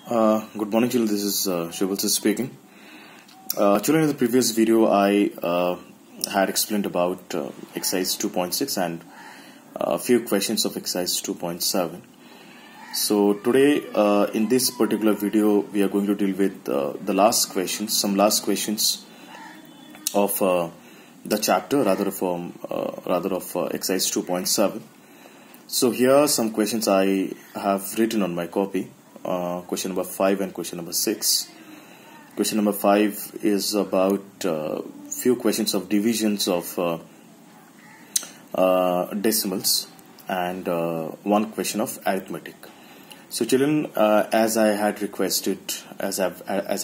Good morning, children. This is Shubhalsar speaking. Children, in the previous video, I had explained about exercise 2.6 and a few questions of exercise 2.7. So today, in this particular video, we are going to deal with the last questions, some last questions of the chapter, rather of exercise 2.7. So here are some questions I have written on my copy. Question number 5 and question number 6. Question number 5 is about few questions of divisions of decimals and one question of arithmetic. So children, as I had requested, as I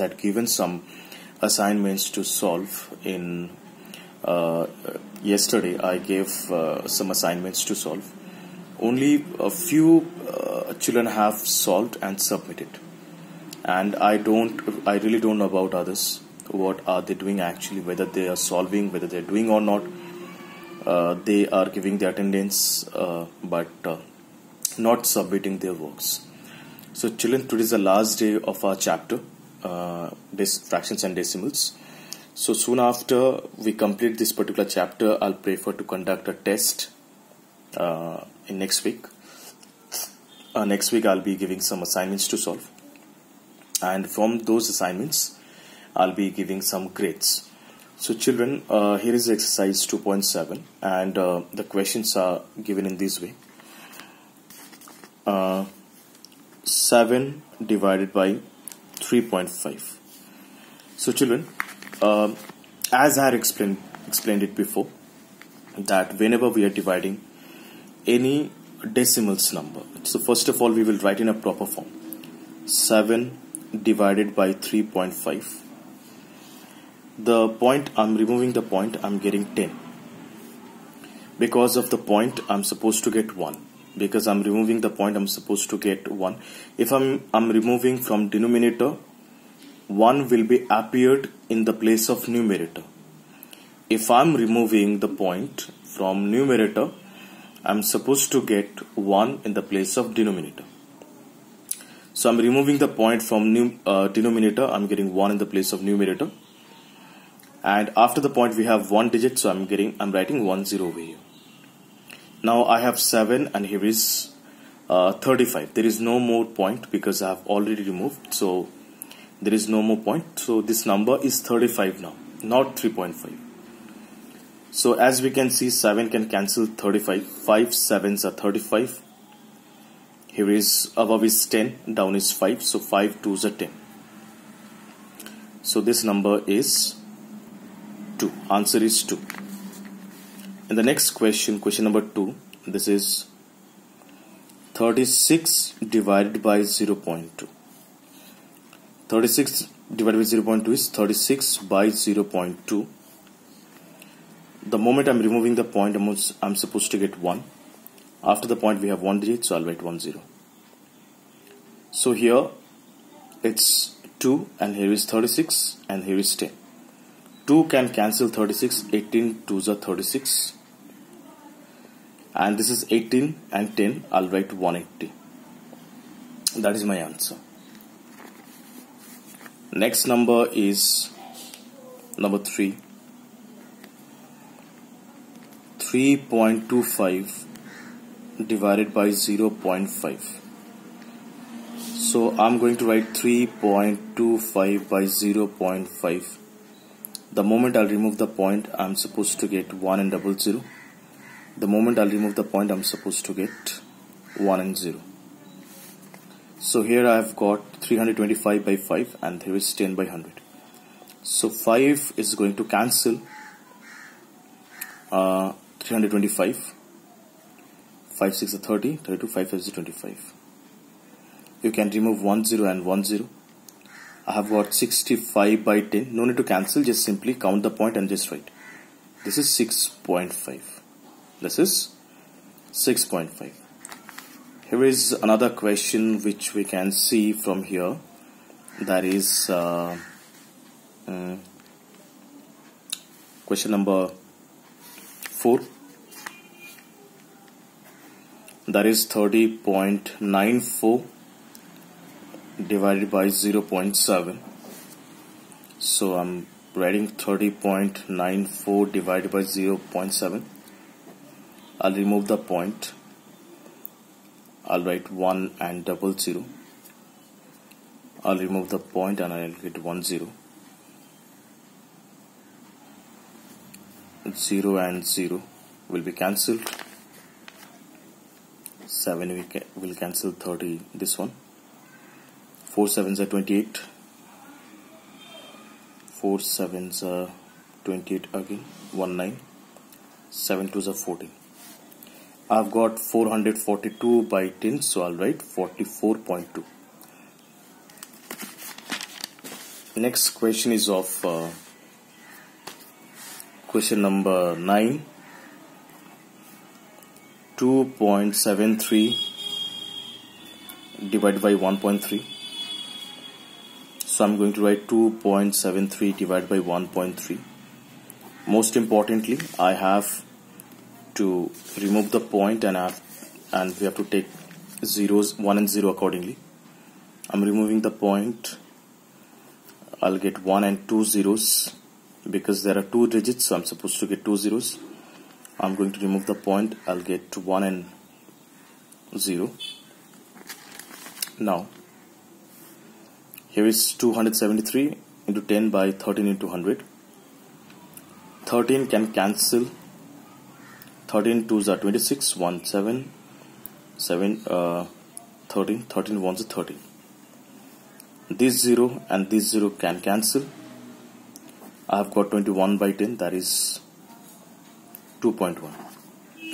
had given some assignments to solve in yesterday, I gave some assignments to solve. Only a few children have solved and submitted, and I really don't know about others. What are they doing actually? Whether they are solving, whether they are doing or not. They are giving the attendance, but not submitting their works. So children, today is the last day of our chapter, fractions and decimals. So soon after we complete this particular chapter, I'll prefer to conduct a test in next week. Next week I'll be giving some assignments to solve, and from those assignments I'll be giving some grades. So children, here is exercise 2.7, and the questions are given in this way. 7 divided by 3.5. So children, as I had explained it before, that whenever we are dividing any decimals number, so first of all we will write in a proper form. 7 divided by 3.5. The point, I'm removing the point, I'm getting 10. Because of the point, I'm supposed to get 1. Because I'm removing the point, I'm supposed to get 1. If I'm removing from denominator, 1 will be appeared in the place of numerator. If I'm removing the point from numerator, I'm supposed to get 1 in the place of denominator. So I'm removing the point from denominator, I'm getting 1 in the place of numerator. And after the point we have 1 digit, so I'm writing 10 over here. Now I have 7 and here is 35. There is no more point because I have already removed, so there is no more point. So this number is 35 now, not 3.5. So as we can see, 7 can cancel 35. 5 7s are 35. Here is above is 10, down is 5. So 5 2s are 10. So this number is 2. Answer is 2. In the next question, question number 2, this is 36 divided by 0.2. 36 divided by 0.2 is 36 by 0.2. The moment I'm removing the point, I'm supposed to get 1. After the point we have 1 digit, so I'll write 10. So here it's 2 and here is 36 and here is 10. 2 can cancel 36, 18 2s are 36. And this is 18 and 10, I'll write 180. That is my answer. Next number is number 3. 3.25 divided by 0.5. So I'm going to write 3.25 by 0.5. The moment I'll remove the point, I'm supposed to get 1 and 00. The moment I'll remove the point, I'm supposed to get 1 and 0. So here I've got 325 by 5 and here is 10 by 100. So 5 is going to cancel 325. 5 6 are 30, 32, 5 5 is 25. You can remove 10 and 10. I have got 65 by 10. No need to cancel, just simply count the point and just write. This is 6.5. This is 6.5. Here is another question which we can see from here. That is question number 4. That is 30.94 divided by 0.7. So I'm writing 30.94 divided by 0.7. I'll remove the point. I'll write 1 and 00. I'll remove the point and I'll get 10. 0 and 0 will be cancelled. 7 will cancel 30. This one. 4 7s are 28. 4 7s are 28 again. 1 9. 7 2s are 14. I've got 442 by 10, so I'll write 44.2. Next question is of question number 9. 2.73 divided by 1.3. So I'm going to write 2.73 divided by 1.3. Most importantly, I have to remove the point and we have to take zeros, 1 and 0 accordingly. I'm removing the point. I'll get 1 and 2 zeros because there are 2 digits, so I'm supposed to get 2 zeros. I'm going to remove the point. I'll get 1 and 0. Now here is 273 into 10 by 13 into 100. 13 can cancel. 13 2s are 26. 1 7 7 13. 13 1s are 13. This 0 and this 0 can cancel. I have got 21 by 10, that is 2.1.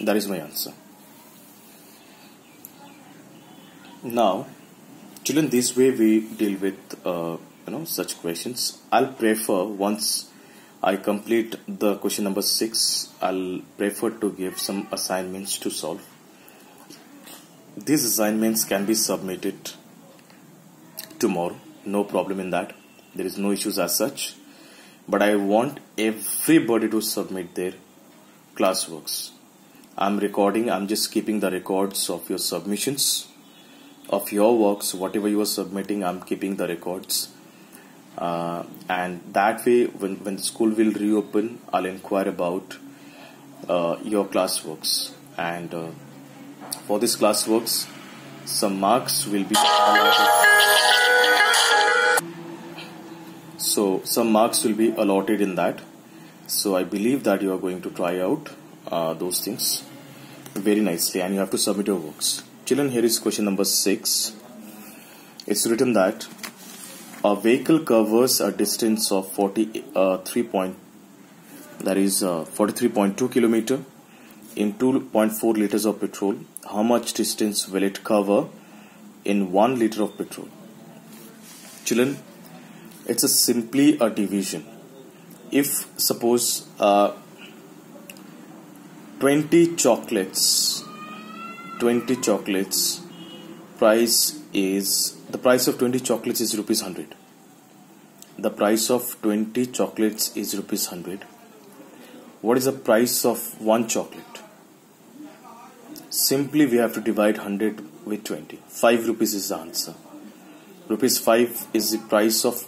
That is my answer. Now, children, this way we deal with such questions. I'll prefer, once I complete the question number 6, I'll prefer to give some assignments to solve. These assignments can be submitted tomorrow. No problem in that. There is no issues as such. But I want everybody to submit their classworks. I'm recording. I'm just keeping the records of your submissions, of your works, whatever you are submitting. I'm keeping the records. And that way, when the school will reopen, I'll inquire about your classworks. And for this classworks, some marks will be So some marks will be allotted in that. So I believe that you are going to try out those things very nicely, and you have to submit your works. Children, here is question number 6. It's written that a vehicle covers a distance of 43.2 kilometer in 2.4 liters of petrol. How much distance will it cover in 1 liter of petrol? Children, it's simply a division. If suppose 20 chocolates, the price of 20 chocolates is rupees 100. The price of 20 chocolates is rupees 100. What is the price of 1 chocolate? Simply we have to divide 100 with 20. 5 rupees is the answer. Rupees 5 is the price of